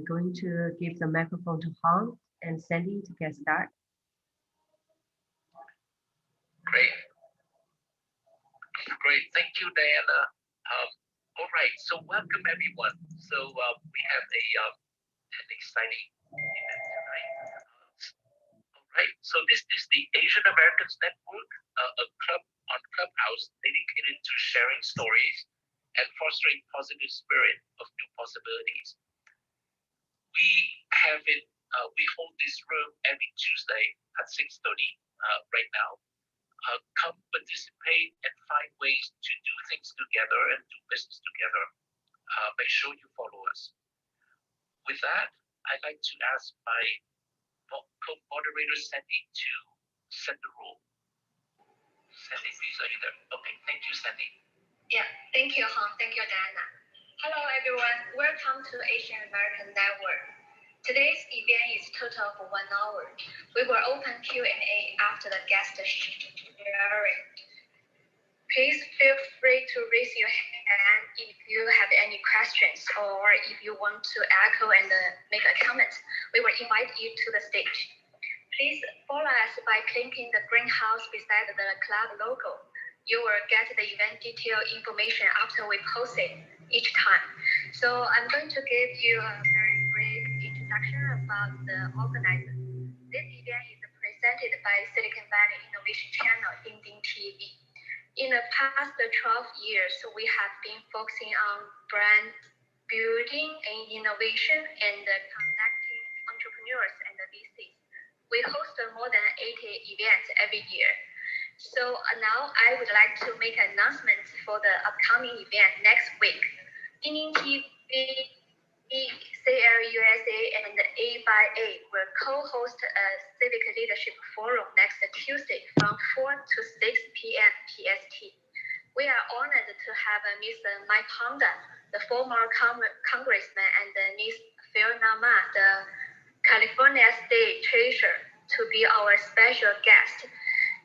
going to give the microphone to Hong and Sandy to get started. Great. Great. Thank you, Diana. All right. So welcome, everyone. So we have an exciting event tonight. All right. So this is the Asian Americans Network, a club on Clubhouse dedicated to sharing stories and fostering positive spirit of new possibilities. We have it. We hold this room every Tuesday at 6:30 right now. Come participate and find ways to do things together and do business together. Make sure you follow us. With that, I'd like to ask my co-moderator Sandy to set the rule. Sandy, please, are you there? Okay, thank you, Sandy. Yeah, thank you, Hong. Thank you, Diana. Hello, everyone. Welcome to Asian American Network. Today's event is total for 1 hour. We will open Q&A after the guest sharing. Please feel free to raise your hand if you have any questions or if you want to echo and make a comment. We will invite you to the stage. Please follow us by clicking the greenhouse beside the club logo. You will get the event detail information after we post it each time. So I'm going to give you a very brief introduction about the organizer. This event is presented by Silicon Valley Innovation Channel, Dingding TV. In the past 12 years, we have been focusing on brand building and innovation and connecting entrepreneurs and VCs. We host more than 80 events every year. So now I would like to make an announcement for the upcoming event next week. Dingding TV, CLUSA, and A/A will co-host a civic leadership forum next Tuesday from 4 to 6 p.m. PST. We are honored to have Mr. Mike Honda, the former congressman, and Ms. Fiona Ma, the California State Treasurer, to be our special guest.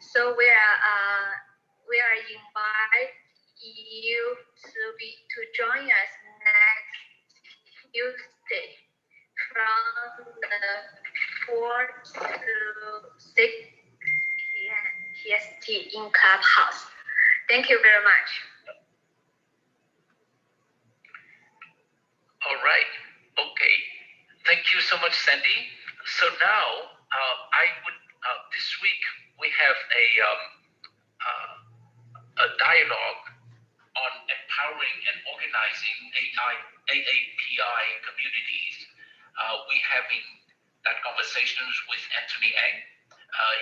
So we are invite you to join us next Tuesday from the 4 to 6 p.m. PST in Clubhouse. Thank you very much. All right. Okay. Thank you so much, Sandy. So now this week we have a dialogue on empowering and organizing AAPI communities. We're having that conversations with Anthony Ang.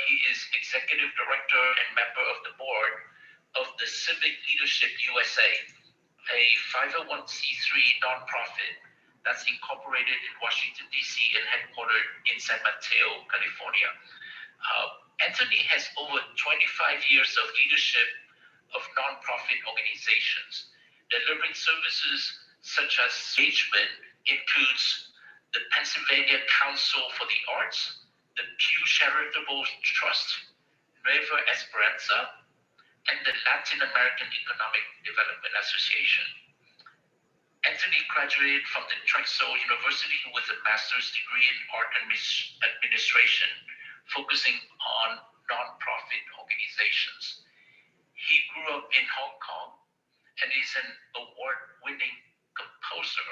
He is Executive Director and member of the board of the Civic Leadership USA, a 501c3 nonprofit that's incorporated in Washington, D.C. and headquartered in San Mateo, California. Anthony has over 25 years of leadership of nonprofit organizations, delivering services such as engagement includes the Pennsylvania Council for the Arts, the Pew Charitable Trust, Nueva Esperanza, and the Latin American Economic Development Association. Anthony graduated from the Drexel University with a master's degree in art administration, focusing on nonprofit organizations. He grew up in Hong Kong and is an award-winning composer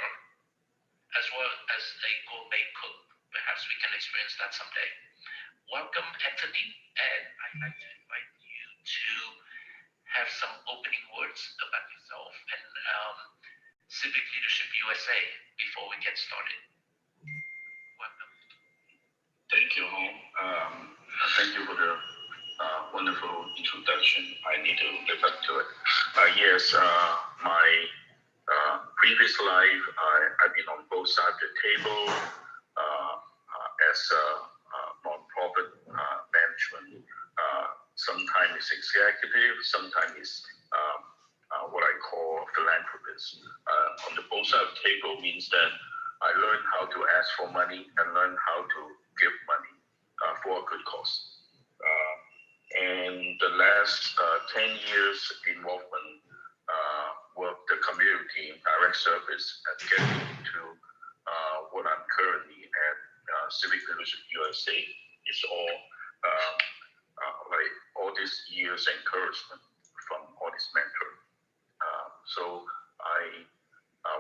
as well as a gourmet cook. Perhaps we can experience that someday. Welcome, Anthony, and I'd like to invite you to have some opening words about yourself and Civic Leadership USA before we get started. Welcome. Thank you, Hong. Thank you for the wonderful introduction. I need to live up to it. Yes, my previous life, I've been on both sides of the table as a nonprofit management. Sometimes it's executive, sometimes it's what I call philanthropist. On the both sides of the table means that I learned how to ask for money and learn how to give money for a good cause. And the last 10 years involvement with the community in direct service and getting to what I'm currently Civic Leadership USA is all like all these years encouragement from all these mentors. So I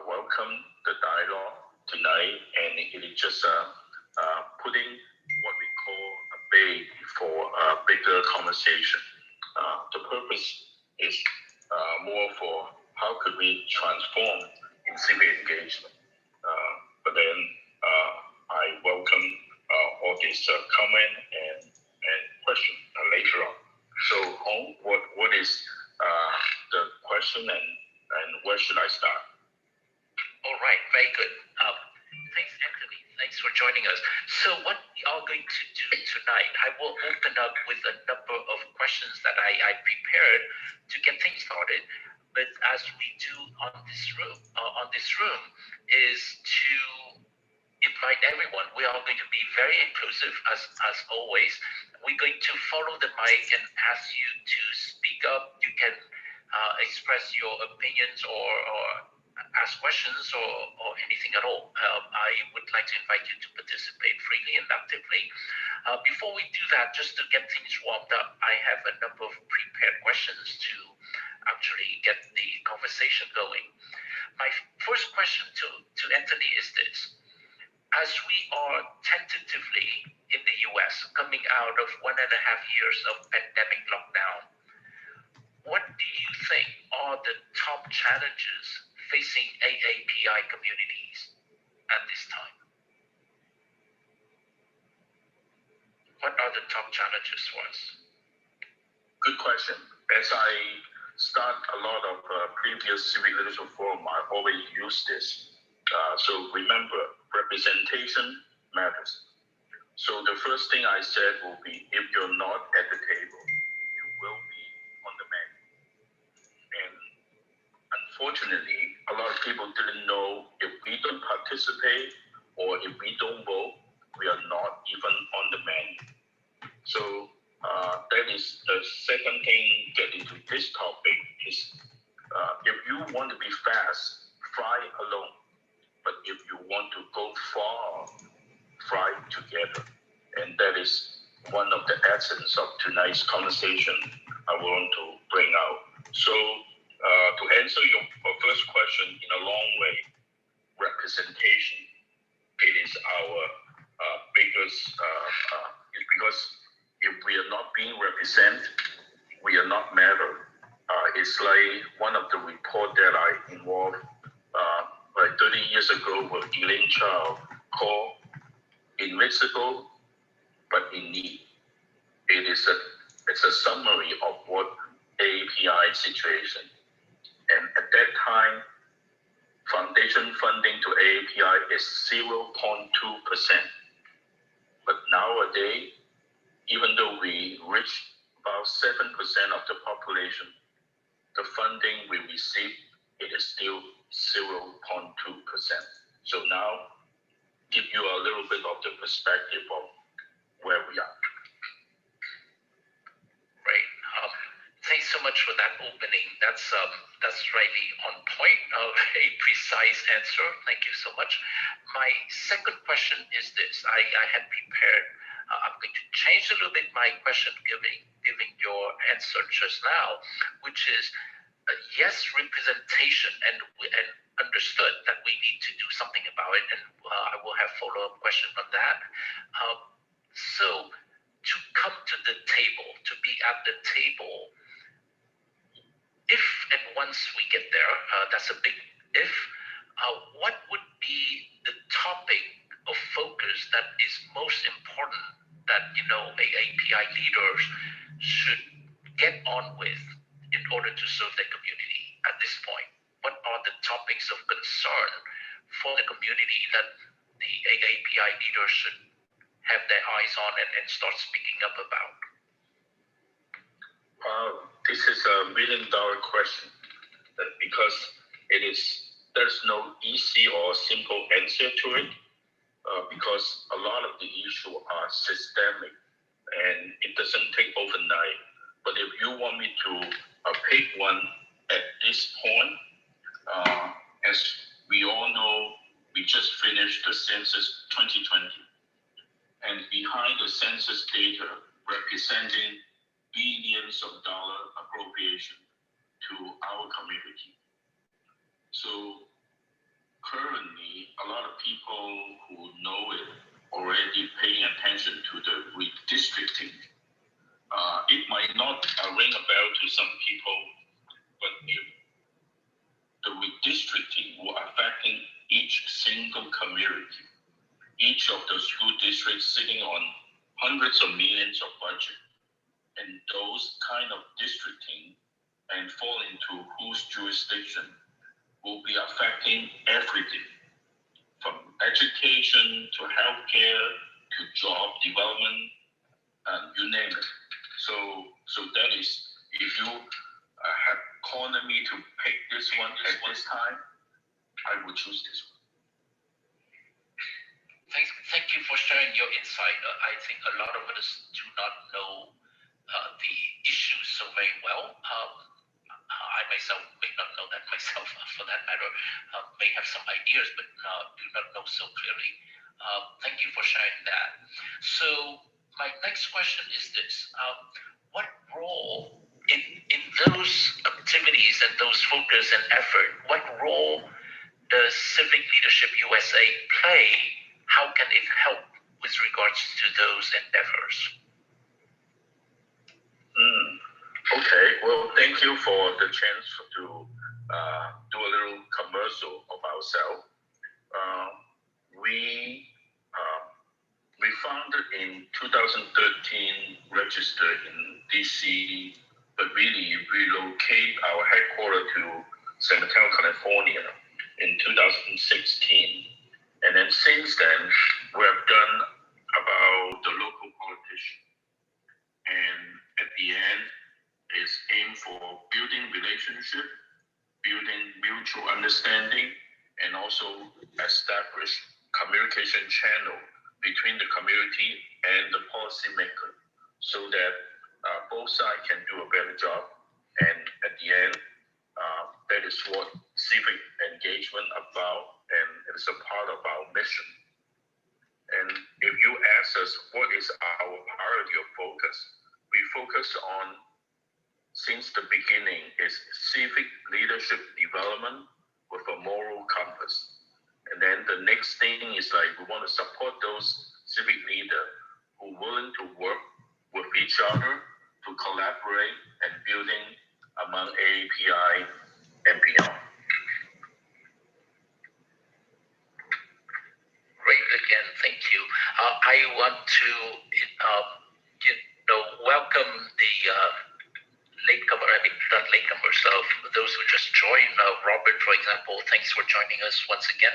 welcome the dialogue tonight, and it is just putting what we call a bait for a bigger conversation. The purpose is more for how could we transform in civic engagement. But then I welcome all these comment and question later on. So, Hong, what is the question, and where should I start? All right, very good. Thanks, Anthony. Thanks for joining us. So what we are going to do tonight, I will open up with a number of questions that I prepared to get things started. But as we do on this room, is to invite everyone. We are going to be very inclusive as always. We're going to follow the mic and ask you to speak up. You can express your opinions or ask questions or anything at all. I would like to invite you to participate freely and actively. Before we do that, just to get things warmed up, I have a number of prepared questions to actually get the conversation going. My first question to Anthony is this. As we are tentatively in the US coming out of 1.5 years of pandemic lockdown, what do you think are the top challenges facing AAPI communities at this time? What are the top challenges for us? Good question. As I start a lot of previous Civic Leadership Forum, I always use this. So remember, representation matters. So the first thing I said will be, if you're not at the table, you will be on the menu. And unfortunately, a lot of people didn't know if we don't participate or if we don't vote, we are not even on the menu. So that is the second thing getting to this topic is if you want to be fast, fly alone. But if you want to go far, fly together. And that is one of the essence of tonight's conversation I want to bring out. So to answer your first question in a long way, representation, it is our biggest, because if we are not being represented, we are not matter. It's like one of the report that I involved like 30 years ago with Elaine Chao called Invisible but in Need. It's a summary of what AAPI situation. And at that time, foundation funding to AAPI is 0.2%. But nowadays, even though we reach about 7% of the population, the funding we receive, it is still 0.2%. So now, give you a little bit of the perspective of where we are. Great. Thanks so much for that opening. That's really on point. A precise answer. Thank you so much. My second question is this. I had prepared. I'm going to change a little bit my question, giving your answer just now, which is yes, representation, and understood that we need to do something about it, and I will have follow-up question on that. So to come to the table, to be at the table, if and once we get there, that's a big if, what would be the topic of focus that is most important that, AAPI leaders should get on with in order to serve the community at this point? What are the topics of concern for the community that the AAPI leaders should have their eyes on and start speaking up about? This is $1 million question because there's no easy or simple answer to it because a lot of the issues are systemic and it doesn't take overnight. But if you want me to pick one at this point, as we all know, we just finished the census 2020. and behind the census data representing billions of dollar appropriation to our community. So currently, a lot of people who know it already paying attention to the redistricting. It might not ring a bell to some people, but if the redistricting will affecting each single community, each of the school districts sitting on hundreds of millions of budget, and those kind of districting and fall into whose jurisdiction will be affecting everything from education to healthcare to job development, and you name it. So that is, if you have cornered me to pick this one at this time, I would choose this one. Thank you for sharing your insight. I think a lot of us do not know the issues so very well. I myself may not know that myself, for that matter, may have some ideas, but do not know so clearly. Thank you for sharing that. So my next question is this. What role in those activities and those focus and effort, what role does Civic Leadership USA play? How can it help with regards to those endeavors? Okay, well, thank you for the chance to do a little commercial of ourselves. We founded in 2013, registered in DC, but really relocate our headquarters to San Mateo, California in 2016. And then since then, we have done about the local politician. And at the end, is aim for building relationship, building mutual understanding, and also establish communication channel between the community and the policymaker, so that both sides can do a better job. And at the end, that is what civic engagement about, and it's a part of our mission. And if you ask us what is our priority of focus, we focus on, since the beginning, is civic leadership development with a moral compass. And then the next thing is like, we want to support those civic leaders who are willing to work with each other to collaborate and building among AAPI and beyond. Great, again, thank you. I want to welcome the latecomer, I mean, not latecomers, those who just joined. Robert, for example, thanks for joining us once again.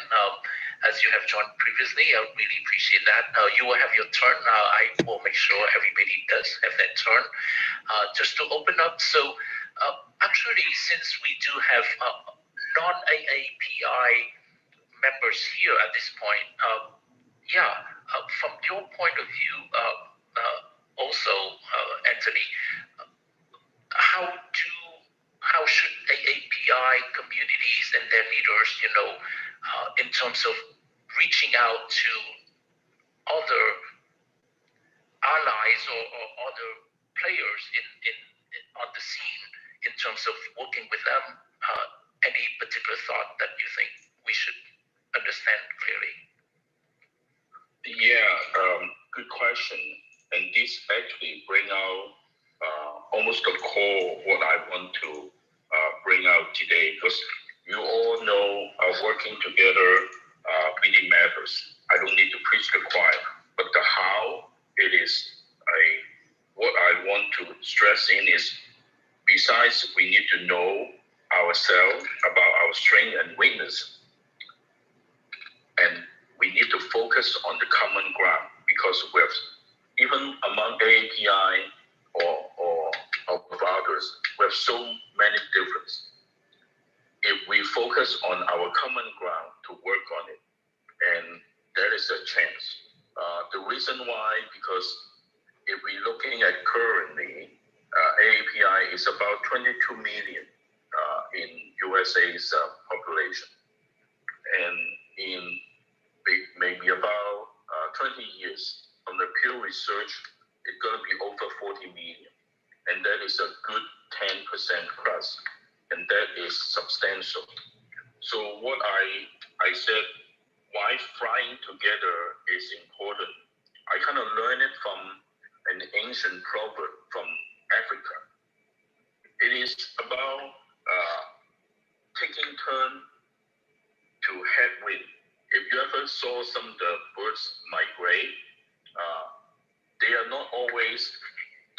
As you have joined previously, I would really appreciate that. You will have your turn. I will make sure everybody does have that turn. Just to open up, so actually, since we do have non-AAPI members here at this point, from your point of view, also, Anthony, how should AAPI communities and their leaders, in terms of reaching out to other allies or other players on the scene, in terms of working with them, any particular thought that you think we should understand clearly? Yeah, good question. And this actually bring out almost the core what I want to bring out today, because you all know working together really matters. I don't need to preach the choir, but the how it is, what I want to stress in is, besides we need to know ourselves about our strength and weakness, and we need to focus on the common ground, because we have, even among AAPI or others, we have so many differences. If we focus on our common ground to work on it, and there is a chance. The reason why, because if we're looking at currently, AAPI is about 22 million in USA's population. And in maybe about 20 years from from the Pew Research, it's going to be over 40 million. And that is a good 10% plus. And that is substantial. So what I said, why flying together is important. I kind of learned it from an ancient proverb from Africa. It is about taking turn to headwind. If you ever saw some of the birds migrate, they are not always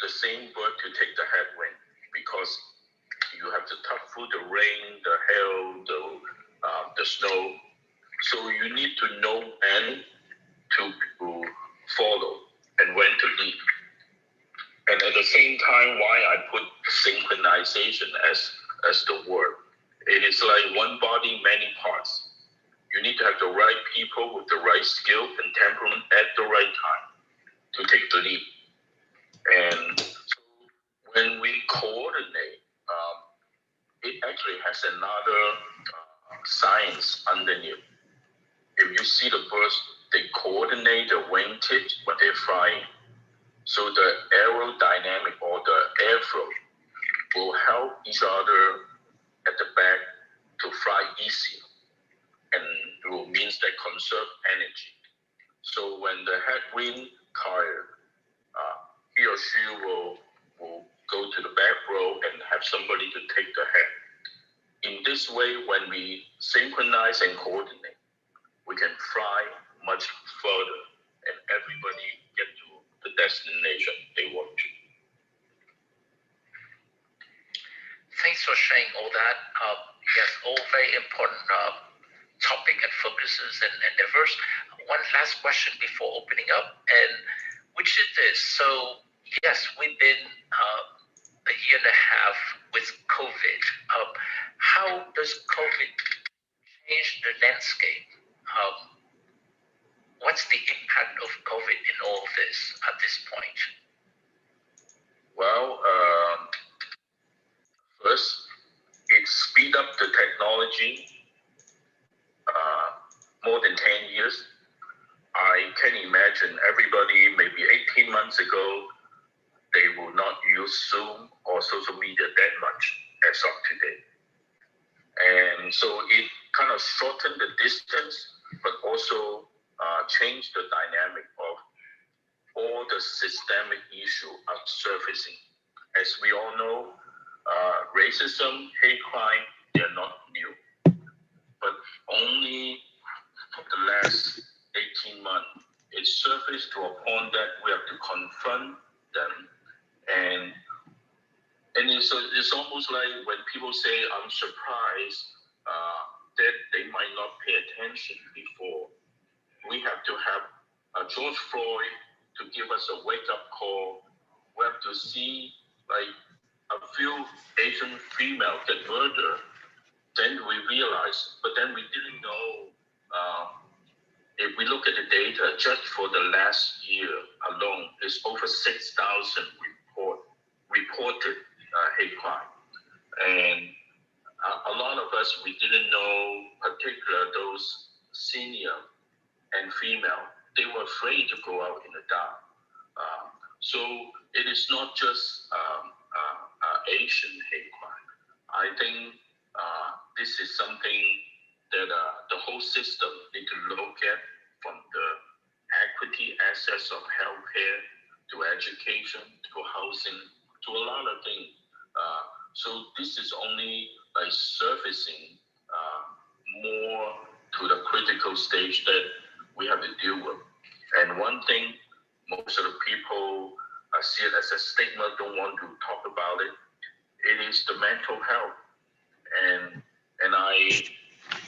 the same bird to take the headwind because you have to tough through the rain, the hail, the snow. So you need to know when to follow and when to leave. And at the same time, why I put synchronization as the word. It is like one body, many parts. You need to have the right people with the right skill and temperament at the right time to take the lead. And so when we coordinate, it actually has another science underneath. If you see the birds, they coordinate the wing tips when they're flying. So the aerodynamic or the airflow will help each other at the back to fly easier. And it will means they conserve energy. So when the headwind tired, he or she will go to the back row and have somebody to take the head. In this way, when we synchronize and coordinate, we can fly much further and everybody get to the destination they want to. Thanks for sharing all that. Yes, all very important topic and focuses and endeavors. One last question before opening up, and which is this. So yes, we've been a year and a half with COVID. How does COVID change the landscape? What's the impact of COVID in all of this at this point? Well, first, it speed up the technology more than 10 years. I can imagine everybody maybe 18 months ago, they will not use Zoom or social media that much as of today. And so it kind of shortened the distance, but also changed the dynamic of all the systemic issue of surfacing. As we all know, racism, hate crime, they're not new. But only for the last 18 months, it surfaced to a point that we have to confront them. And it's almost like when people say, I'm surprised that they might not pay attention before. We have to have George Floyd to give us a wake-up call. We have to see like a few Asian females get murdered. Then we realize, but then we didn't know. If we look at the data, just for the last year alone, it's over 6,000 reported hate crime. And a lot of us, we didn't know, particularly those senior and female, they were afraid to go out in the dark. So it is not just Asian hate crime. I think this is something that the whole system need to look at, from the equity access of healthcare to education to housing to a lot of things. So this is only like surfacing more to the critical stage that we have to deal with. And one thing, most of the people see it as a stigma, don't want to talk about it. It is the mental health. And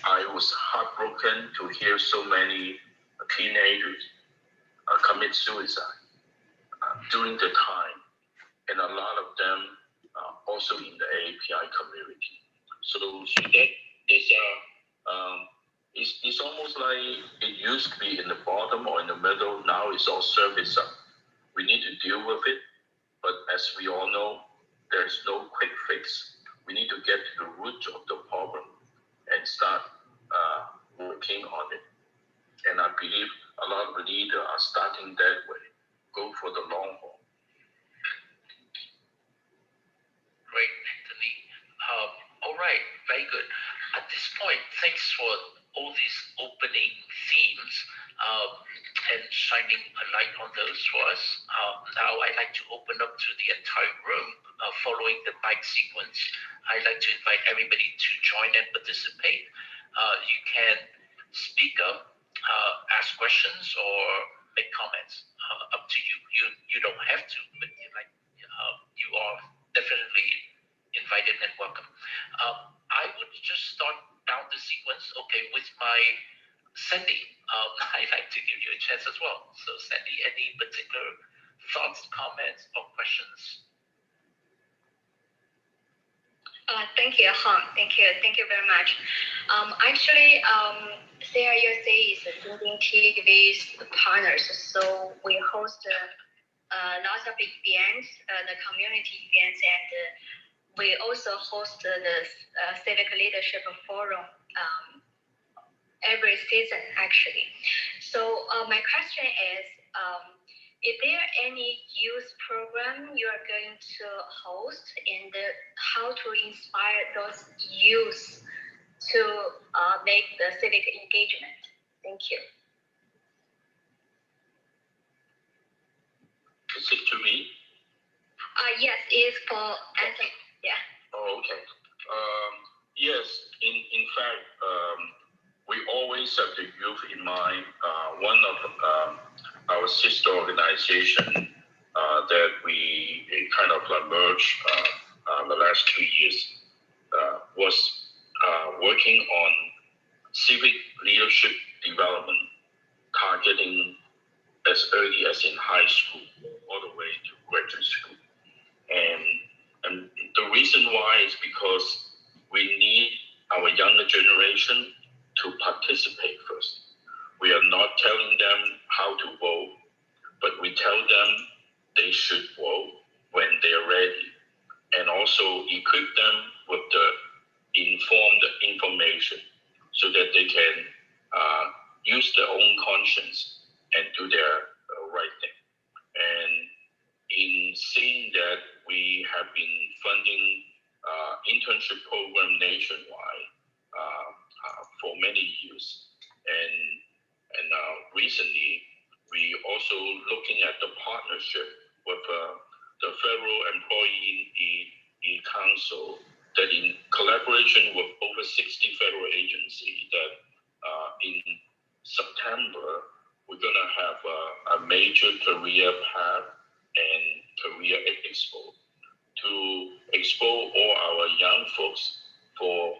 I was heartbroken to hear so many teenagers commit suicide during the time, and a lot of them also in the API community. So that is it's almost like it used to be in the bottom or in the middle. Now it's all surface up. We need to deal with it, but as we all know, there's no quick fix. We need to get to the root of the problem and start working on it. And I believe a lot of leaders are starting that way. shining a light on those for us. Now I'd like to open up to the entire room following the mic sequence. I'd like to invite everybody to join and participate. You can speak up, ask questions, or make comments. Up to you. You don't have to, but you are definitely invited and welcome. I would just start down the sequence, okay, with my Sandy. I'd like to give you a chance as well. So Sandy, any particular thoughts, comments, or questions? Thank you, Han. Thank you very much. Actually, CRUSA is Thinking TV's partners, so we host lots of events, the community events, and we also host the Civic Leadership Forum every season, actually. So my question is there any youth program you are going to host, and how to inspire those youth to make the civic engagement? Thank you. Is it to me? Yes, it's for Anthony. Yeah. Oh, okay. Yes, in fact, we always have the youth in mind. One of our sister organization that we kind of merged the last 2 years was working on civic leadership development, targeting as early as in high school all the way to graduate school. And the reason why is because we need our younger generation to participate first. We are not telling them how to vote, but we tell them they should vote when they're ready, and also equip them with the informed information so that they can use their own conscience and do their right thing. And in seeing that, we have been funding internship program nationwide for many years, and recently we also looking at the partnership with the Federal Employee Council, that in collaboration with over 60 federal agencies, that in September we're going to have a major career path and career expo to expose all our young folks for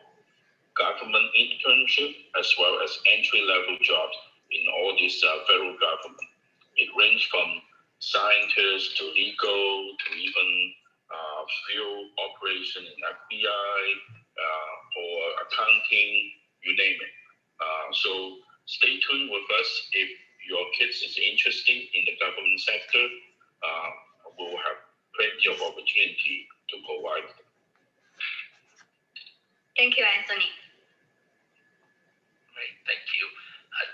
government internship as well as entry-level jobs in all this federal government. It ranges from scientists to legal to even field operation in FBI or accounting, you name it. So stay tuned with us. If your kids is interested in the government sector, we'll have plenty of opportunity to provide them. Thank you, Anthony. Great, thank you.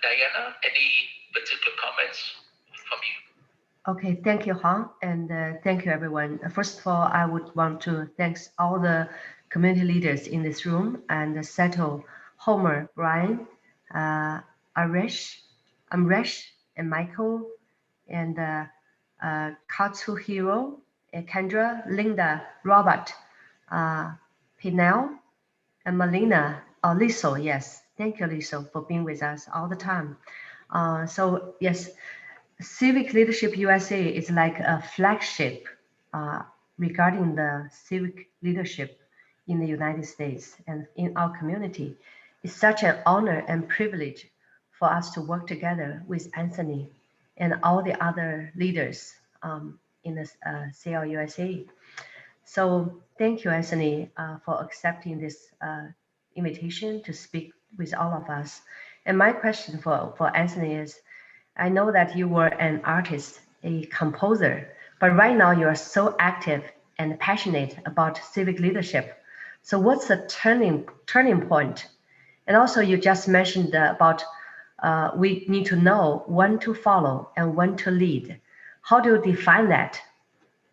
Diana, any particular comments from you? Okay, thank you, Han, and thank you, everyone. First of all, I would want to thank all the community leaders in this room, and Seto, Homer, Brian, Amresh, and Michael, and Katsuhiro, Kendra, Linda, Robert, Pinel, and Melina, Liso, yes. Thank you, Liso, for being with us all the time. So yes, Civic Leadership USA is like a flagship regarding the civic leadership in the United States and in our community. It's such an honor and privilege for us to work together with Anthony and all the other leaders in the CRUSA. So thank you, Anthony, for accepting this invitation to speak with all of us. And my question for Anthony is, I know that you were an artist, a composer, but right now you are so active and passionate about civic leadership. So what's the turning point? And also you just mentioned about we need to know when to follow and when to lead. How do you define that?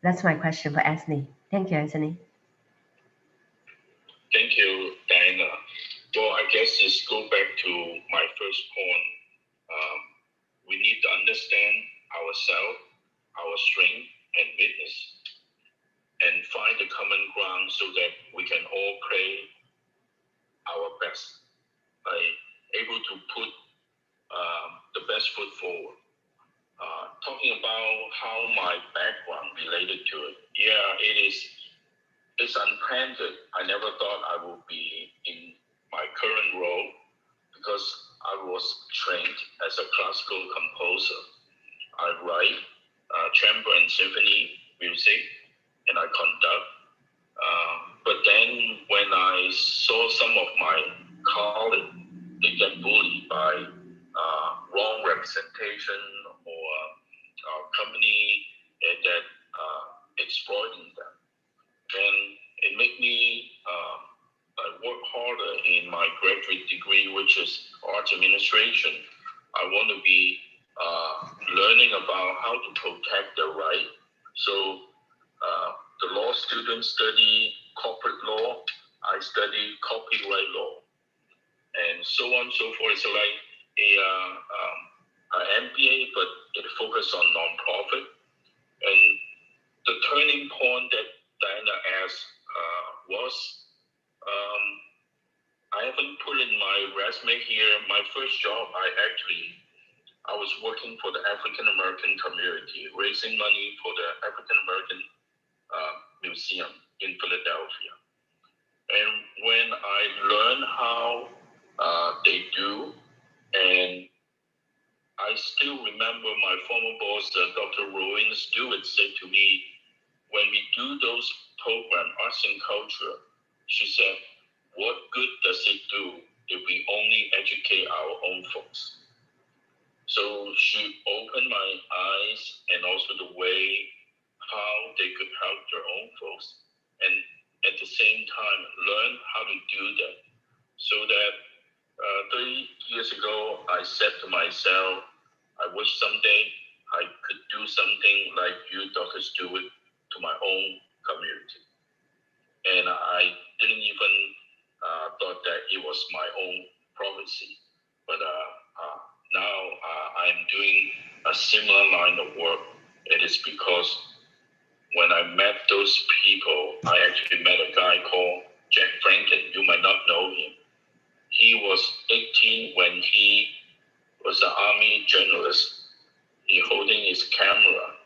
That's my question for Anthony. Thank you, Anthony. Thank you, Diana. Well, I guess it's go back to my first point. We need to understand ourselves, our strength and weakness, and find the common ground so that we can all play our best by able to put the best foot forward. Talking about how my background related to it, yeah, it's unplanned. I never thought I would be in my current role because I was trained as a classical composer. I write chamber and symphony music, and I conduct. But then when I saw some of my colleagues, they get bullied by wrong representation or company that exploiting them. And it made me work harder in my graduate degree, which is arts administration. I want to be learning about how to protect the right. So the law students study corporate law. I study copyright law, and so on and so forth. It's like an MBA, but it focuses on nonprofit. And the turning point that Diana asked was, I haven't put in my resume here. My first job, I was working for the African American community, raising money for the African American Museum in Philadelphia. And when I learned how they do, and I still remember my former boss, Dr. Rowena Stewart, said to me, when we do those programs, arts and culture, she said, what good does it do if we only educate our own folks? So she opened my eyes and also the way how they could help their own folks, and at the same time learn how to do that. So that 30 years ago, I said to myself, I wish someday I could do something like you, Dr. Stewart, to my own community. And I didn't even thought that it was my own prophecy. But now I'm doing a similar line of work. It is because when I met those people, I actually met a guy called Jack Franken. You might not know him. He was 18 when he was an Army journalist. He holding his camera,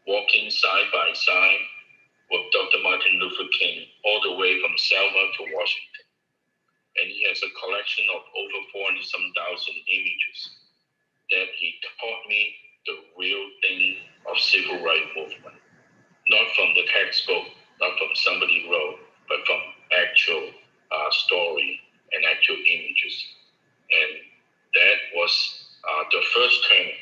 walking side by side with Dr. Martin Luther King, all the way from Selma to Washington. And he has a collection of over 400,000 images that he taught me the real thing of civil rights movement. Not from the textbook, not from somebody wrote, but from actual story and actual images. And that was the first turning.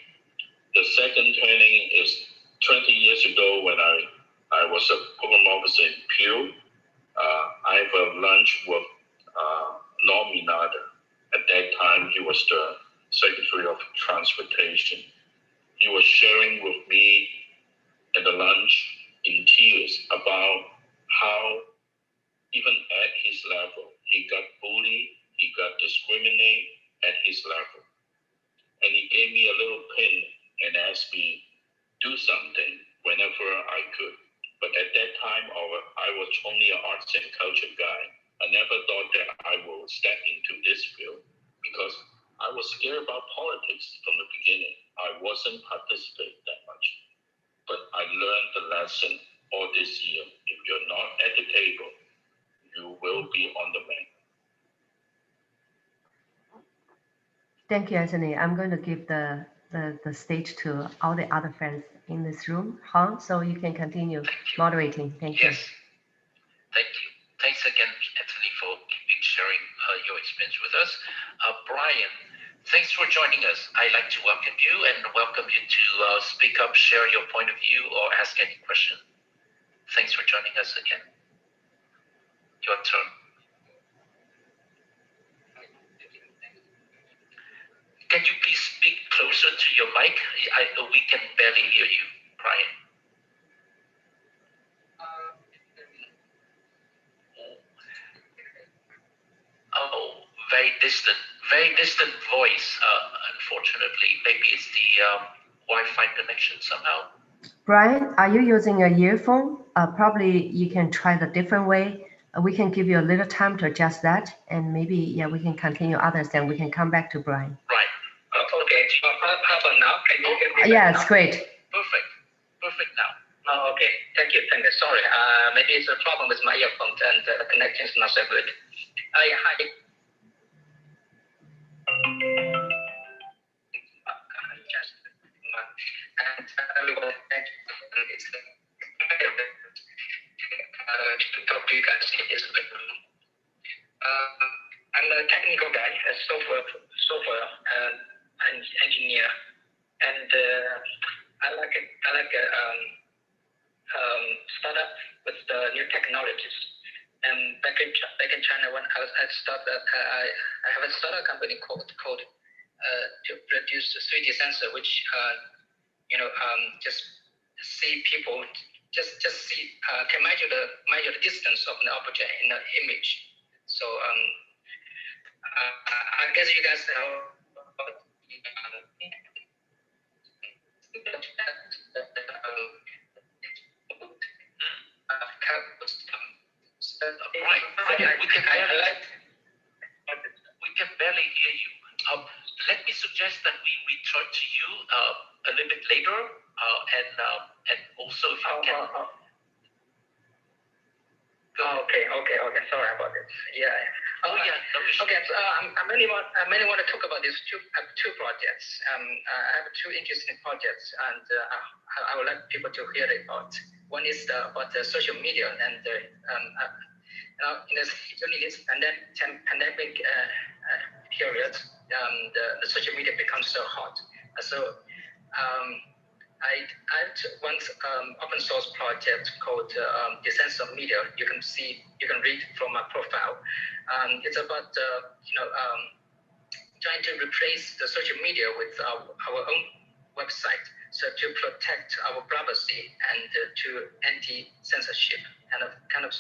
The second turning is 20 years ago when I was a program officer in Pew. I have a lunch with Norm Minada. At that time, he was the Secretary of Transportation. He was sharing with me at the lunch in tears about how even at his level, he got bullied, he got discriminated at his level. And he gave me a little pin and asked me, do something whenever I could. But at that time, I was only an arts and culture guy. I never thought that I will step into this field because I was scared about politics from the beginning. I wasn't participating that much. But I learned the lesson all this year. If you're not at the table, you will be on the menu. Thank you, Anthony. I'm going to give the stage to all the other friends in this room. Han, so you can continue moderating. Thank you. Yes. Thank you. Thanks again, Anthony, for sharing your experience with us. Brian, thanks for joining us. I'd like to welcome you and welcome you to speak up, share your point of view, or ask any question. Thanks for joining us again. Your turn. Can you please speak closer to your mic? We can barely hear you, Brian. Oh, very distant voice, unfortunately. Maybe it's the Wi-Fi connection somehow. Brian, are you using a earphone? Probably you can try the different way. We can give you a little time to adjust that, and maybe yeah, we can continue others, then we can come back to Brian. Right. Okay. How about now? Can you hear me? Yeah, it's great. Perfect. Perfect now. Oh, okay. Thank you. Thank you. Sorry. Maybe it's a problem with my earphones and the connection is not so good. Yeah, hi. Just and everyone, thank you. It's to talk to you guys. I'm a technical guy, a software engineer, and I like startup with the new technologies. And back in China, when I started, I have a startup company called to produce a 3D sensor, which just see people, just see can measure the distance of the object in the image. So I guess you guys know about We can barely hear you. Let me suggest that we return to you a little bit later, and also if you can. Okay. Sorry about this. Yeah. Oh yeah. No issue. Okay. So I mainly want to talk about these two projects. I have two interesting projects, and I would like people to hear about. One is about the social media, and during this pandemic period, the social media becomes so hot. So I one open source project called the Sense of Media. You can read from my profile. It's about trying to replace the social media with our own website, so to protect our privacy and to anti-censorship, kind of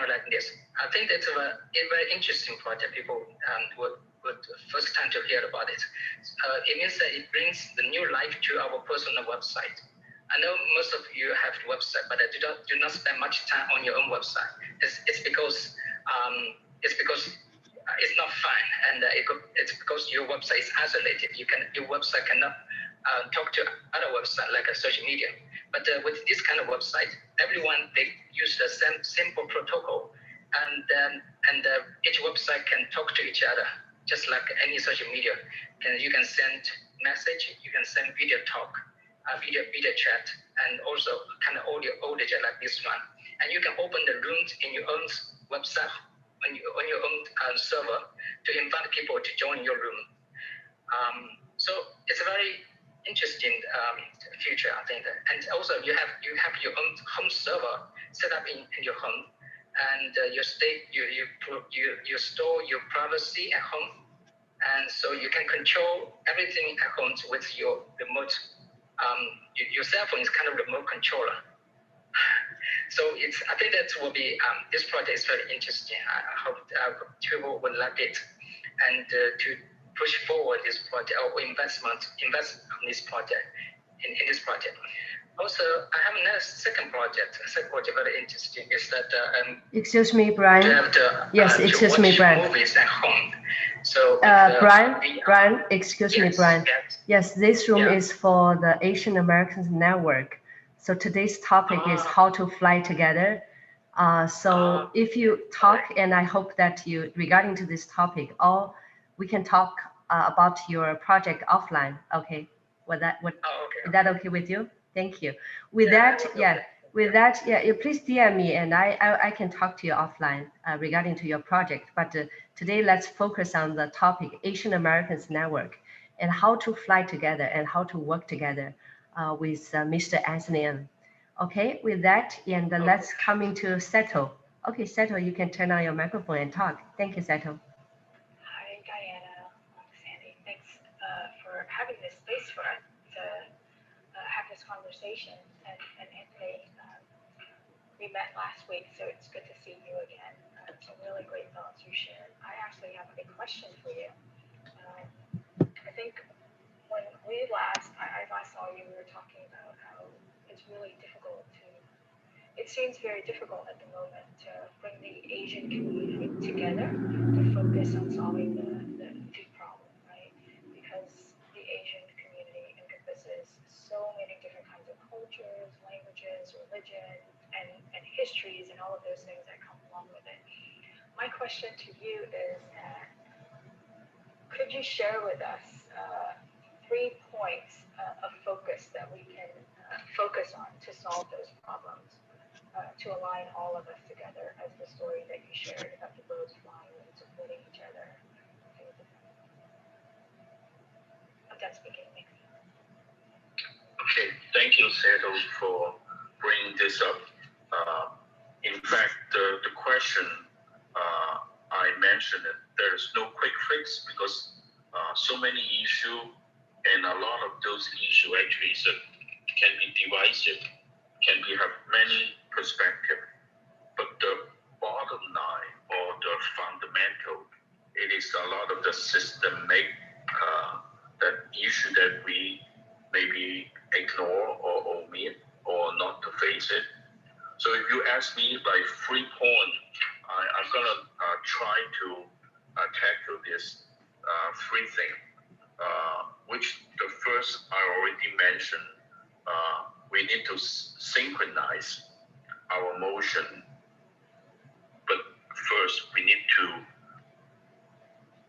like this. I think that's a very interesting project. People would first time to hear about it. It means that it brings the new life to our personal website. I know most of you have a website, but do not spend much time on your own website. It's because it's not fun, and it's because your website is isolated. Your website cannot talk to other websites like a social media. But with this kind of website, everyone they use the same simple protocol, and each website can talk to each other just like any social media. You can send message, you can send video talk, video chat, and also kind of audio chat like this one. And you can open the rooms in your own website on your own server to invite people to join your room. So it's a very interesting future, I think. And also you have your own home server set up in your home, and you store your privacy at home, and so you can control everything at home with your remote. Your cell phone is kind of remote controller. So I think that will be this project is very interesting. I hope people will like it, and to push forward this project or invest on this project in this project. Also, I have another second project very interesting. Is that excuse me, Brian. Yes, excuse me, Brian. Movies at home. So Brian, excuse me, Brian. Yes, this room is for the Asian Americans Network. So today's topic is how to fly together. So if you talk, and I hope that you, regarding to this topic, or we can talk about your project offline. Okay, is that okay with you? Thank you. With that, you please DM me, and I can talk to you offline regarding to your project. But today, let's focus on the topic Asian Americans Network and how to fly together and how to work together with Mr. Anthony M. Okay, with that, and let's come into Seto. Okay, Seto, you can turn on your microphone and talk. Thank you, Seto. Hi, Diana, Sandy. Thanks for having this space for us to have this conversation. And Anthony, we met last week, so it's good to see you again. Some really great thoughts you shared. I actually have a question for you. I think when I last saw you seems very difficult at the moment to bring the Asian community together to focus on solving the food problem, right? Because the Asian community encompasses so many different kinds of cultures, languages, religion, and histories, and all of those things that come along with it. My question to you is that could you share with us 3 points of focus that we can focus on to solve those problems, to align all of us together, as the story that you shared about the birds flying and supporting each other? I'm done speaking. Thanks. Okay, thank you, Seto, for bringing this up. In fact, the question I mentioned that there's no quick fix because so many issues, and a lot of those issues actually can be divisive, have many perspectives. But the bottom line or the fundamental, it is a lot of the systemic that issue that we maybe ignore or omit or not to face it. So if you ask me like 3 points, I'm gonna try to tackle this 3 things. Which the first I already mentioned, we need to synchronize our motion. But first, we need to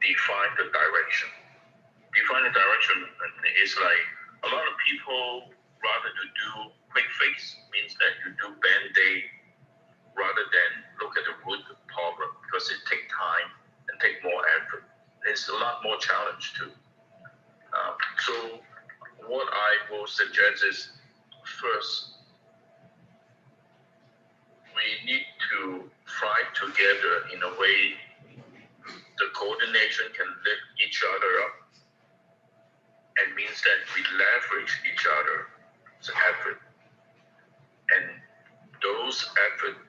define the direction. Define the direction is like a lot of people rather to do quick fix means that you do band-aid rather than look at the root problem because it takes time and take more effort. It's a lot more challenge too. So what I will suggest is first, we need to fight together in a way the coordination can lift each other up, and means that we leverage each other's effort. And those efforts,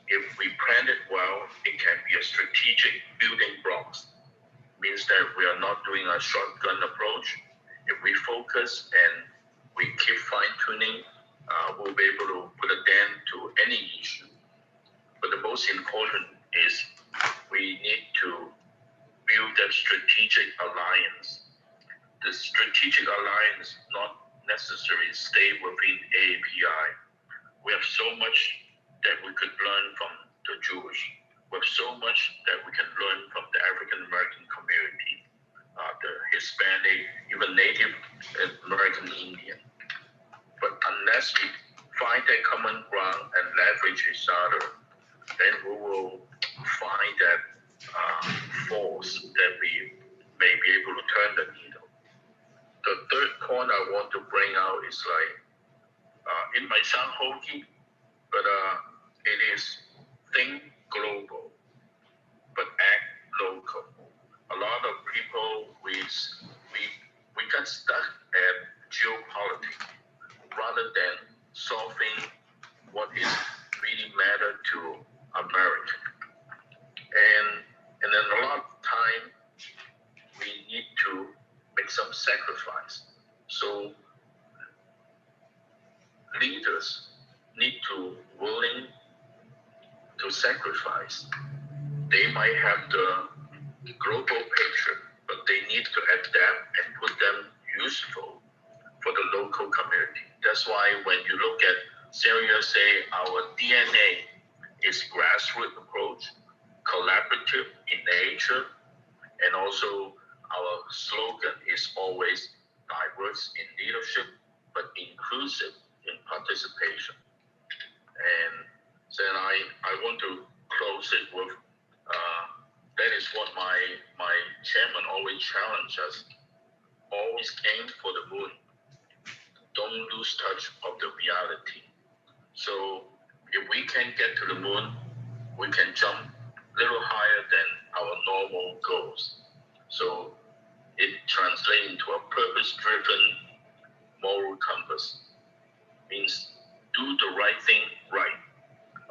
if we plan it well, it can be a strategic building blocks. Means that we are not doing a shotgun approach. If we focus and we keep fine-tuning, we'll be able to put a dent to any issue. But the most important is we need to build that strategic alliance. The strategic alliance not necessarily stay within AAPI. We have so much that we could learn from the Jewish. We have so much that we can learn from the African American community, the Hispanic, even Native American Indian. But unless we find that common ground and leverage each other, then we will find that force that we may be able to turn the needle. The third point I want to bring out is like, it might sound hokey, but it is think global, but act local. A lot of people, we got stuck at geopolitics rather than solving what is really matter to America. And then a lot of time we need to make some sacrifice. So leaders need to willing to sacrifice. They might have the global picture, but they need to adapt and put them useful for the local community. That's why when you look at Sierra USA, our DNA is grassroots approach, collaborative in nature, and also our slogan is always diverse in leadership, but inclusive in participation. And then I want to close it with, that is what my chairman always challenged us. Always aim for the moon. Don't lose touch of the reality. So if we can get to the moon, we can jump a little higher than our normal goals. So it translates into a purpose-driven moral compass. Means do the right thing right.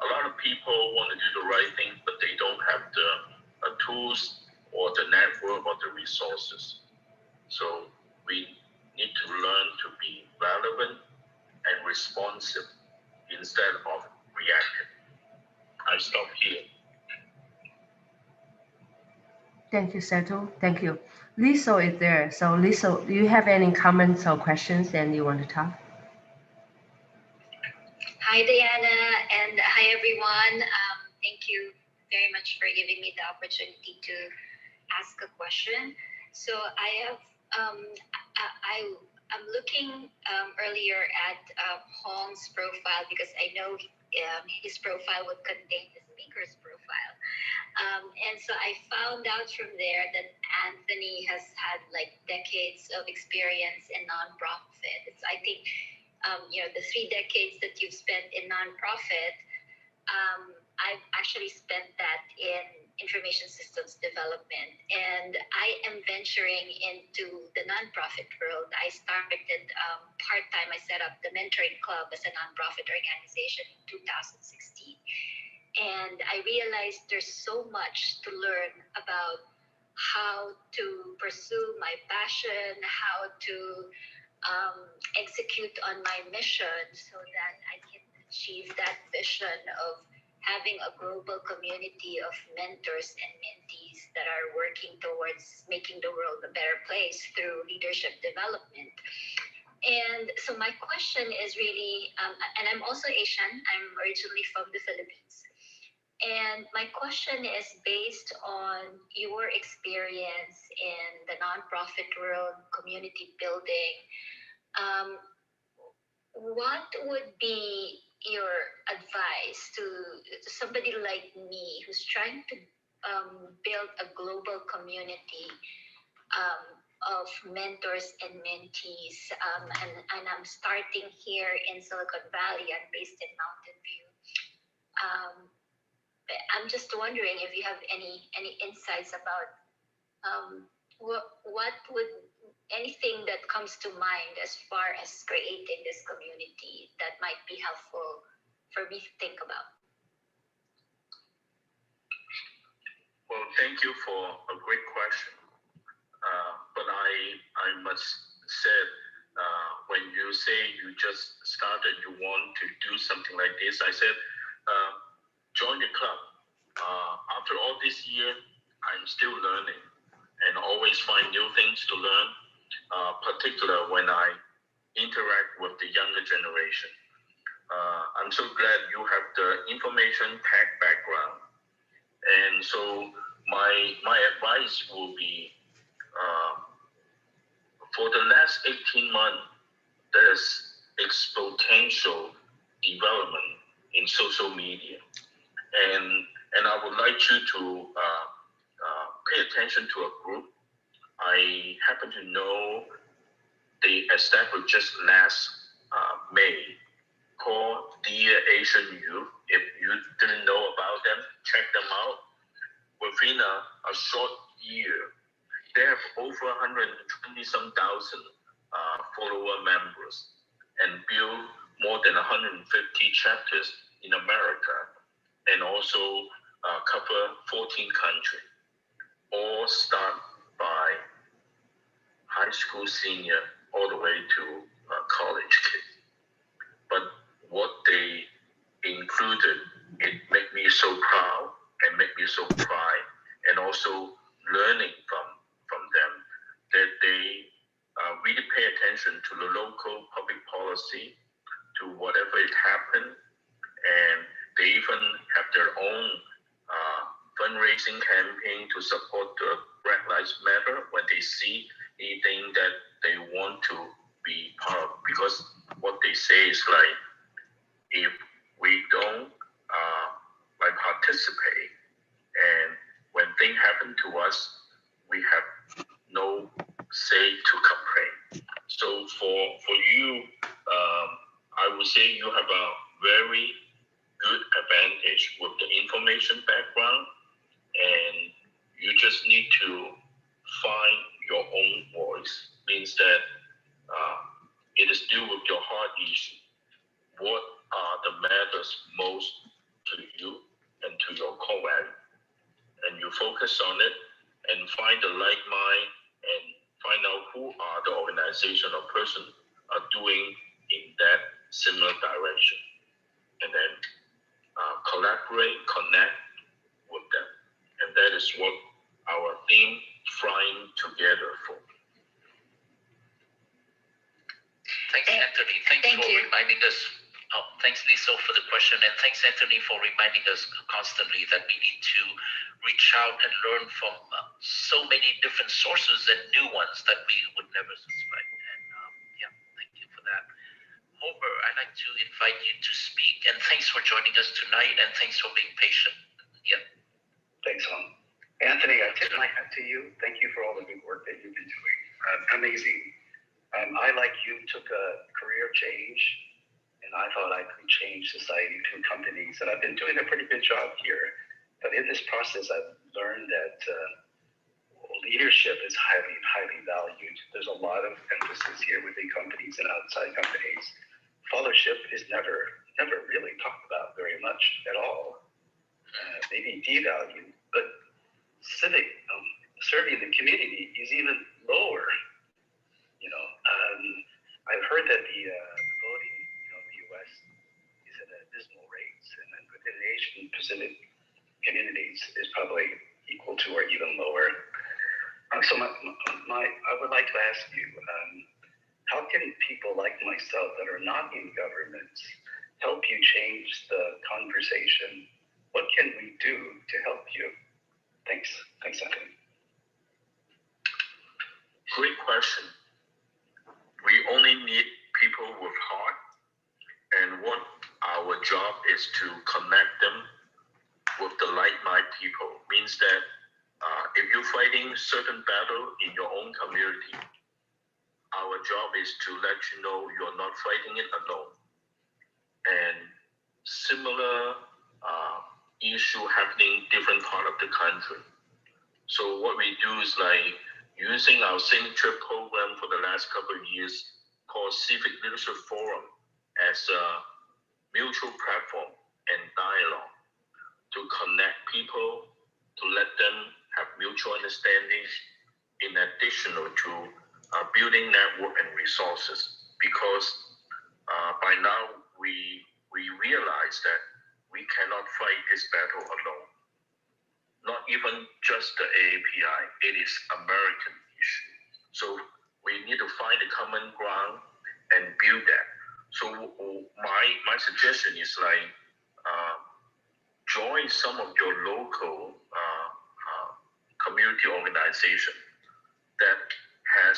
A lot of people want to do the right thing, but they don't have the tools or the network or the resources. So we need to learn to be relevant and responsive instead of reacted. I stop here. Thank you, Seto. Thank you. Liso is there. So Liso, do you have any comments or questions and you want to talk? Hi, Diana, and hi, everyone. Thank you very much for giving me the opportunity to ask a question. So I have, I'm looking earlier at Hong's profile because I know his profile would contain the speaker's profile. And so I found out from there that Anthony has had like decades of experience in nonprofit. I think, the 3 decades that you've spent in nonprofit, I've actually spent that in information systems development. And I am venturing into the nonprofit world. I started part-time. I set up the Mentoring Club as a nonprofit organization in 2016. And I realized there's so much to learn about how to pursue my passion, how to execute on my mission so that I can achieve that vision of having a global community of mentors and mentees that are working towards making the world a better place through leadership development. And so my question is really, and I'm also Asian, I'm originally from the Philippines. And my question is based on your experience in the nonprofit world, community building. What would be your advice to somebody like me who's trying to build a global community of mentors and mentees? And I'm starting here in Silicon Valley. I'm based in Mountain View. I'm just wondering if you have any insights about what would anything that comes to mind as far as creating this community that might be helpful for me to think about. Well, thank you for a great question. But I must say, when you say you just started, you want to do something like this, I said, join the club. After all this year, I'm still learning and always find new things to learn, particularly when I interact with the younger generation. I'm so glad you have the information tech background. And so my advice will be, for the last 18 months, there's exponential development in social media. And I would like you to pay attention to a group. I happen to know they established just last May, called Dear Asian Youth. If you didn't know about them, check them out. Within a short year, they have over 120-some thousand follower members and build more than 150 chapters in America, and also cover 14 countries. All start by high school senior all the way to college kids. But what they included, it made me so proud and made me so proud, and also learning from them that they really pay attention to the local public policy, to whatever it happened, and they even have their own fundraising campaign to support the Black Lives Matter when they see anything that they want to be part of. Because what they say is like, if we don't participate, and when things happen to us, we have no say to complain. So for you, I would say you have a very good advantage with the information background, and you just need to find your own voice. Means that it is still with your heart issue. What are the matters most to you and to your core value? And you focus on it and find the like mind and find out who are the organization or person are doing in that similar direction. And then collaborate, connect with them. And that is what our theme, Flying Together for. Thanks, Anthony. Thanks Thank for you. reminding us. Oh, thanks, Lisa, for the question. And thanks, Anthony, for reminding us constantly that we need to reach out and learn from so many different sources and new ones that we would never suspect. And yeah, thank you for that. Homer, I'd like to invite you to speak. And thanks for joining us tonight. And thanks for being patient. Yeah. Thanks, Hong. Anthony, I tip my hat to you. Thank you for all the good work that you've been doing. Amazing. I, like you, took a career change, and I thought I could change society through companies. And I've been doing a pretty good job here. But in this process, I've learned that leadership is highly, highly valued. There's a lot of emphasis here within companies and outside companies. Followership is never really talked about very much at all. Maybe devalued, but civic serving the community is even lower. I've heard that the voting, in the U.S. is at abysmal rates, and then within the Asian Pacific communities is probably equal to or even lower. So I would like to ask you, how can people like myself that are not in governments help you change the conversation? What can we do to help you? Thanks, Anthony. Great question. We only need people with heart, and what our job is to connect them with the like-minded people. Means that if you're fighting certain battle in your own community, our job is to let you know you're not fighting it alone. And similar issue happening different part of the country. So what we do is like using our signature program for the last couple of years called Civic Leadership Forum as a mutual platform and dialogue to connect people, to let them have mutual understanding in addition to building network and resources. Because by now we realize that we cannot fight this battle alone. Not even just the AAPI, it is American issue. So we need to find a common ground and build that. So my suggestion is like join some of your local community organization that has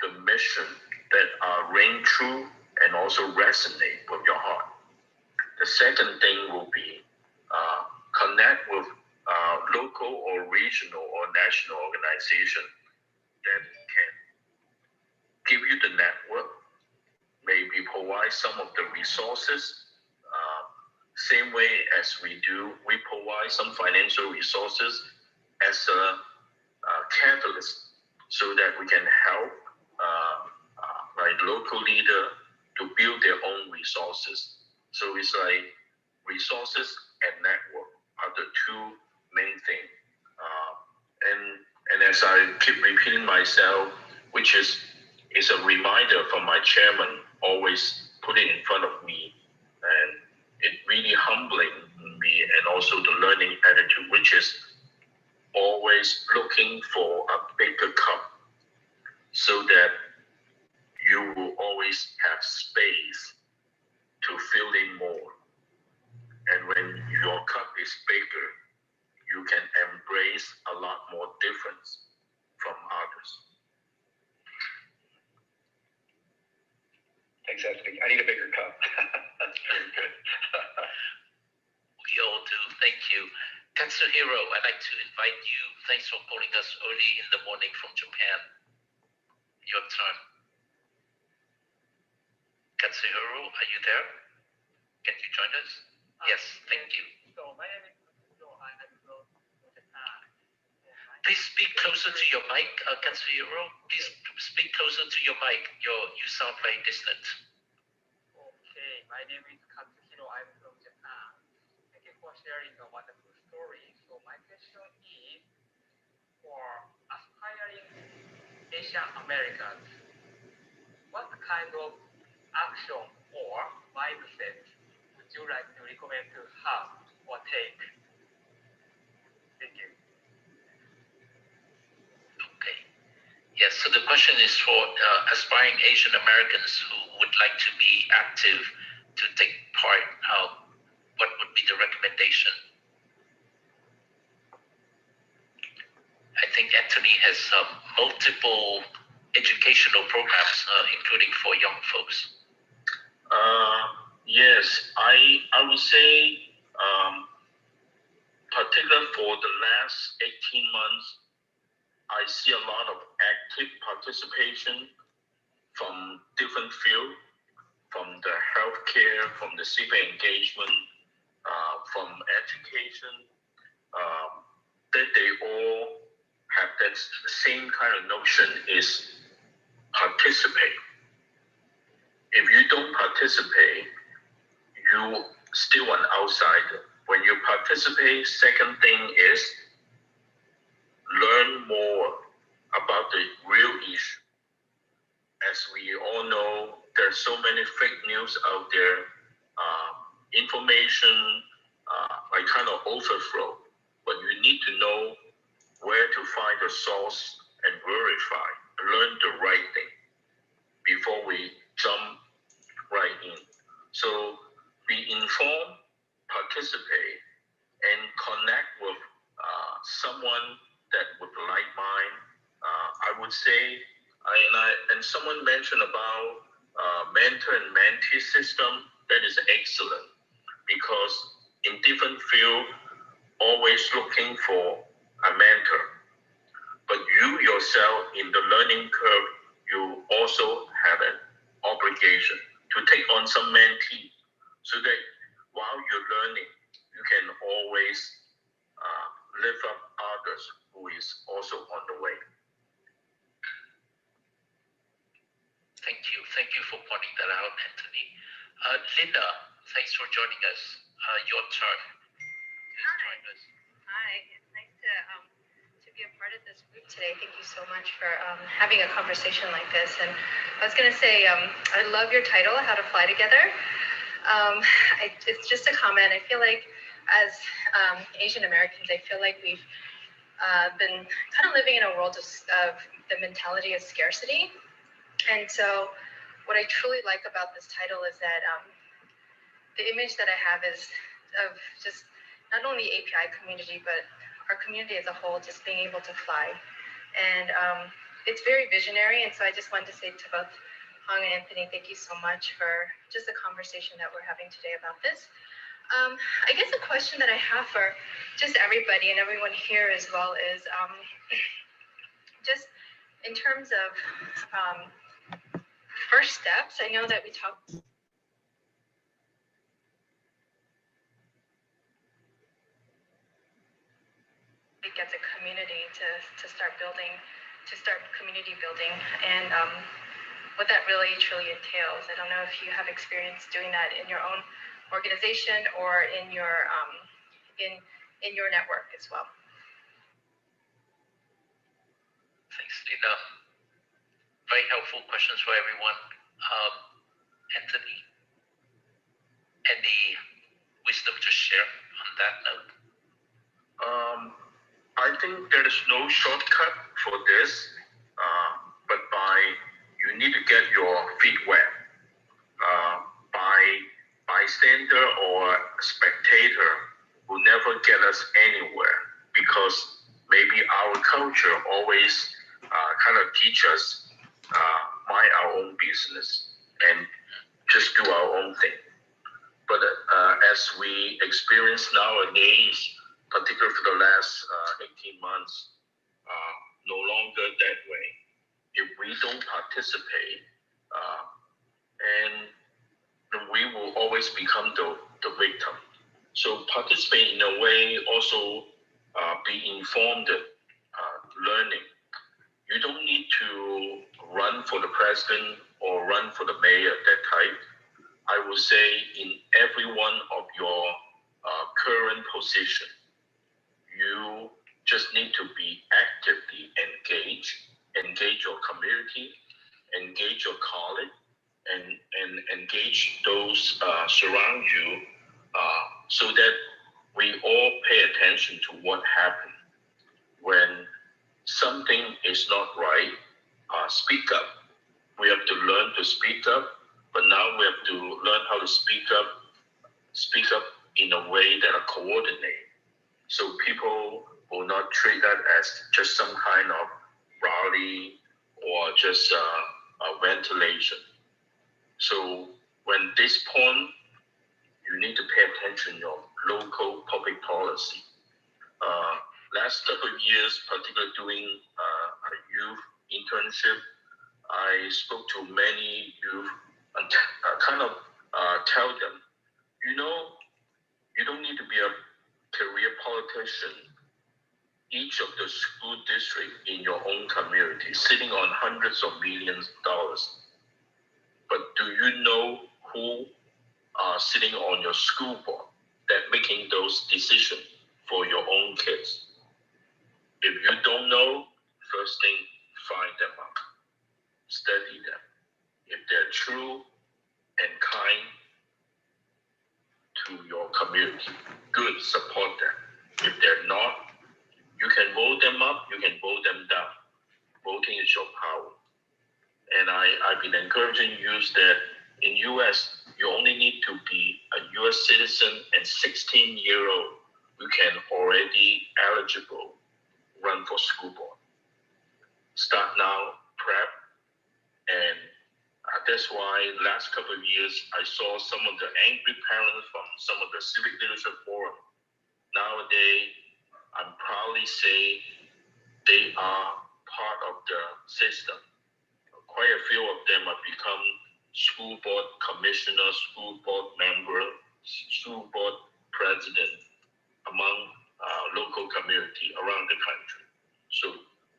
the mission that ring true and also resonate with your heart. The second thing will be connect with local or regional or national organization that can give you the network, maybe provide some of the resources. Same way as we provide some financial resources as a catalyst so that we can help like local leader to build their own resources. So it's like resources and network are the two main things. And as I keep repeating myself, which is a reminder from my chairman, always put it in front of me, and it really humbling me, and also the learning attitude, which is always looking for a bigger cup so that you will always have space to fill in more. And when your cup is bigger, you can embrace a lot more difference from others. Thanks, Anthony. I need a bigger cup. That's very good. We all do. Thank you. Katsuhiro, I'd like to invite you. Thanks for calling us early in the morning from Japan. Your turn. Katsuhiro, are you there? Can you join us? Yes, thank you. So my name is Katsuhiro. I'm from Japan. Please speak closer to your mic, Katsuhiro. Please speak closer to your mic. You sound very distant. Okay, my name is Katsuhiro. I'm from Japan. Thank you for sharing a wonderful story. So my question is for aspiring Asian Americans, what kind of action or mindset would you like to recommend to have or take? Thank you. Okay. Yes, so the question is for aspiring Asian Americans who would like to be active to take part. What would be the recommendation? I think Anthony has multiple educational programs, including for young folks. Yes, I would say, particularly for the last 18 months, I see a lot of active participation from different fields, from the healthcare, from the civic engagement, from education, that they all have that same kind of notion is participate. If you don't participate, you still an outsider. When you participate, second thing is learn more about the real issue. As we all know, there's so many fake news out there, information like kind of overflow, but you need to know where to find the source and verify, learn the right thing before we jump right in. So be informed, participate, and connect with someone that would like mine. I would say, and someone mentioned about mentor and mentee system. That is excellent because in different field, always looking for a mentor. But you yourself in the learning curve, you also have an obligation to take on some mentee so that while you're learning, you can always lift up others who is also on the way. Thank you. Thank you for pointing that out, Anthony. Linda, thanks for joining us. Your turn. Please join us. Hi, it's nice to be a part of this group today. Thank you so much for having a conversation like this. And I was going to say, I love your title, How to Fly Together. It's just a comment. I feel like as Asian Americans, I feel like we've been kind of living in a world of the mentality of scarcity. And so what I truly like about this title is that the image that I have is of just not only the API community, but our community as a whole just being able to fly. And it's very visionary. And so I just wanted to say to both Hong and Anthony, thank you so much for just the conversation that we're having today about this. I guess a question that I have for just everybody and everyone here as well is just in terms of first steps. I know that we talked as a community to start community building and what that really truly entails. I don't know if you have experience doing that in your own organization or in your in your network as well. Thanks, Linda. Very helpful questions for everyone. Anthony, any wisdom to share on that note? I think there is no shortcut for this, but you need to get your feet wet. Bystander or spectator will never get us anywhere because maybe our culture always kind of teach us mind our own business and just do our own thing. But as we experience nowadays, particularly for the last 18 months, no longer that way. If we don't participate, and we will always become the victim. So participate in a way, also be informed, learning. You don't need to run for the president or run for the mayor, that type. I would say in every one of your current position, you just need to be actively engage your community, engage your colleague, and engage those surround you so that we all pay attention to what happened. When something is not right, speak up. We have to learn to speak up, but now we have to learn how to speak up in a way that are coordinated. So people will not treat that as just some kind of rally or just a ventilation. So when this point, you need to pay attention to your local public policy. Last couple of years, particularly doing a youth internship, I spoke to many youth and tell them, you don't need to be a career politician. Each of the school districts in your own community sitting on hundreds of millions of dollars. But do you know who are sitting on your school board that making those decisions for your own kids? If you don't know, first thing, find them up, study them. If they're true and kind to your community, good, support them. If they're not, you can vote them up, you can vote them down. Voting is your power. And I've been encouraging youth that in US, you only need to be a US citizen and 16-year-old, you can already eligible run for school board. Start now, prep, and that's why last couple of years, I saw some of the angry parents from some of the civic leadership forum. Nowadays, I'm proudly say they are part of the system. Quite a few of them have become school board commissioner, school board member, school board president among local community around the country. So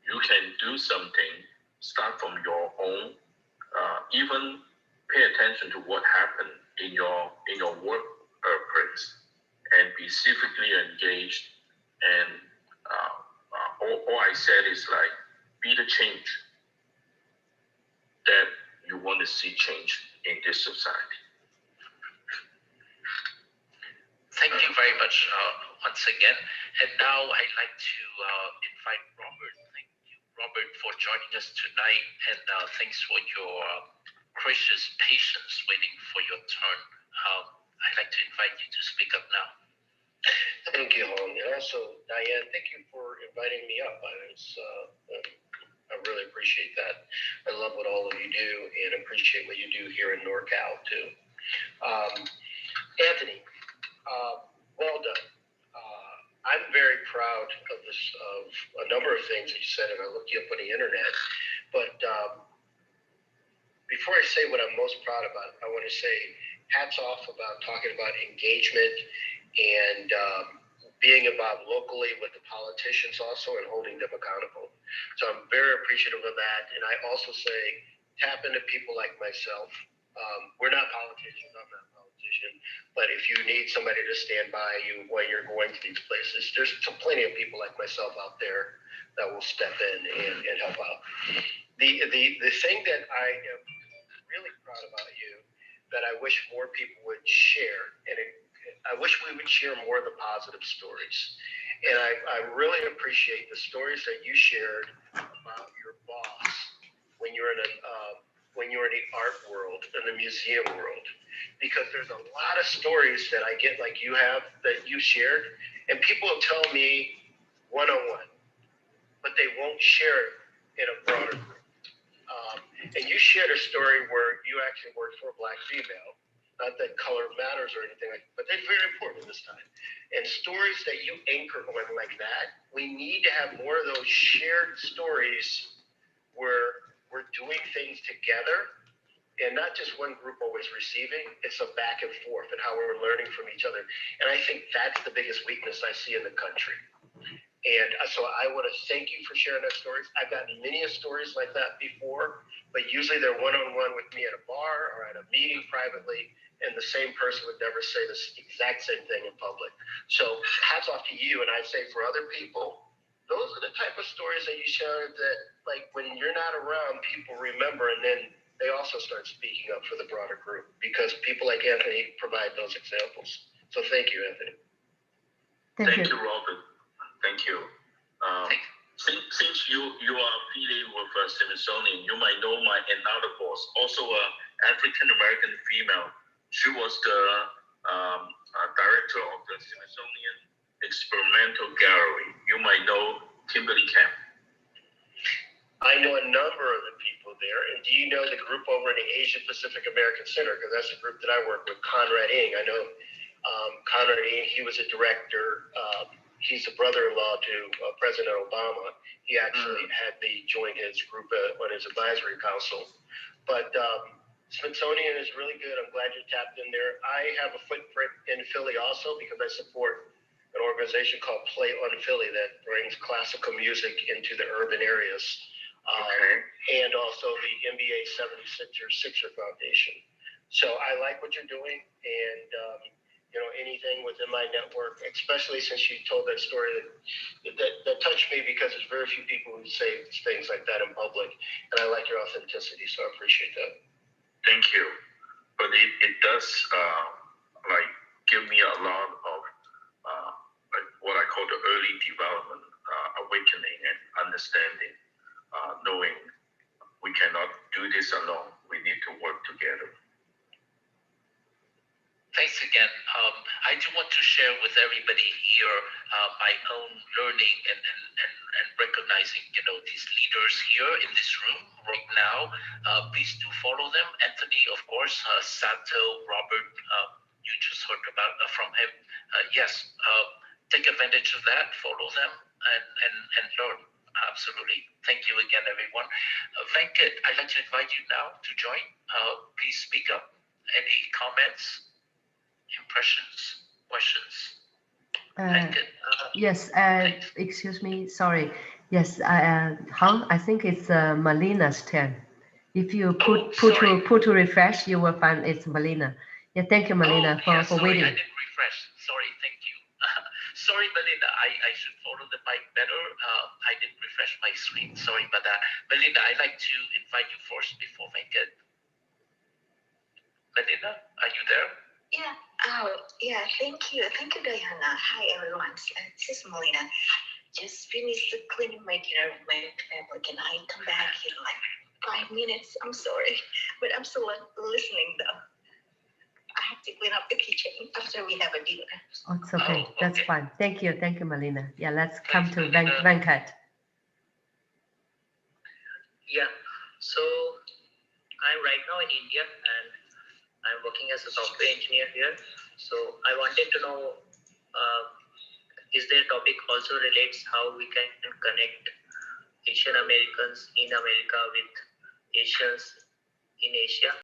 you can do something, start from your own, even pay attention to what happened in your workplace and be civically engaged. And all I said is like, be the change that you want to see change in this society. Thank you very much once again. And now I'd like to invite Robert. Thank you, Robert, for joining us tonight. And thanks for your gracious patience waiting for your turn. I'd like to invite you to speak up now. Thank you, Hong. And also, Diane, thank you for inviting me up. I really appreciate that. I love what all of you do and appreciate what you do here in NorCal, too. Anthony, well done. I'm very proud of a number of things that you said, and I looked you up on the internet. But before I say what I'm most proud about, I want to say hats off about talking about engagement and being involved locally with the politicians also and holding them accountable. So I'm very appreciative of that. And I also say tap into people like myself. We're not politicians, I'm not a politician, but if you need somebody to stand by you when you're going to these places, there's plenty of people like myself out there that will step in and help out. The thing that I am really proud about you that I wish more people would share, and I wish we would share more of the positive stories. And I really appreciate the stories that you shared about your boss when you're in the art world, in the museum world, because there's a lot of stories that I get like you have that you shared, and people will tell me one-on-one, but they won't share it in a broader group. And you shared a story where you actually worked for a Black female. Not that color matters or anything like that, but they're very important this time. And stories that you anchor on like that, we need to have more of those shared stories where we're doing things together and not just one group always receiving. It's a back and forth and how we're learning from each other. And I think that's the biggest weakness I see in the country. And so I want to thank you for sharing those stories. I've gotten many stories like that before, but usually they're one-on-one with me at a bar or at a meeting privately, and the same person would never say the exact same thing in public. So hats off to you, and I say for other people, those are the type of stories that you share that, like, when you're not around, people remember, and then they also start speaking up for the broader group, because people like Anthony provide those examples. So thank you, Anthony. Thank you. Robert. Thank you. Since you are affiliated with Smithsonian, you might know my another boss, also an African American female. She was the director of the Smithsonian Experimental Gallery. You might know Kimberly Camp. I know a number of the people there. And do you know the group over in the Asia Pacific American Center? Because that's the group that I work with, Conrad Ng. I know Conrad Ng, he was a director. He's the brother-in-law to President Obama. He actually had me join his group on his advisory council. But Smithsonian is really good. I'm glad you tapped in there. I have a footprint in Philly also because I support an organization called Play on Philly that brings classical music into the urban areas. And also the NBA 76ers Sixer Foundation. So I like what you're doing, and anything within my network, especially since you told that story that touched me, because there's very few people who say things like that in public, and I like your authenticity, so I appreciate that. Thank you. But it does give me a lot of what I call the early development, awakening and understanding. Knowing we cannot do this alone, we need to work together. Thanks again. I do want to share with everybody here my own learning and recognizing, these leaders here in this room right now. Please do follow them. Anthony, of course, Sato, Robert, you just heard about from him. Yes, take advantage of that, follow them, and learn. Absolutely. Thank you again, everyone. Venkat, I'd like to invite you now to join. Please speak up. Any comments, impressions, questions? Venkat. Yes, excuse me, sorry. Yes, Hong, I think it's Melina's turn. If you put to refresh, you will find it's Melina. Yeah, thank you, Melina, for waiting. I didn't refresh. Sorry, thank you. Sorry, Melinda, I should follow the mic better. I didn't refresh my screen. Sorry about that. Melinda, I'd like to invite you first before Venkat. Melinda, are you there? Yeah. Yeah. Thank you. Thank you, Diana. Hi, everyone. This is Melina. Just finished cleaning my dinner with my family, and I come back in like 5 minutes. I'm sorry, but I'm still listening though. I have to clean up the kitchen after we have a dinner. Oh, it's okay. That's fine. Thank you, Melina. Yeah, let's come to Venkat. Yeah. So I'm right now in India, and I'm working as a software engineer here. So I wanted to know, is their topic also relates how we can connect Asian Americans in America with Asians in Asia?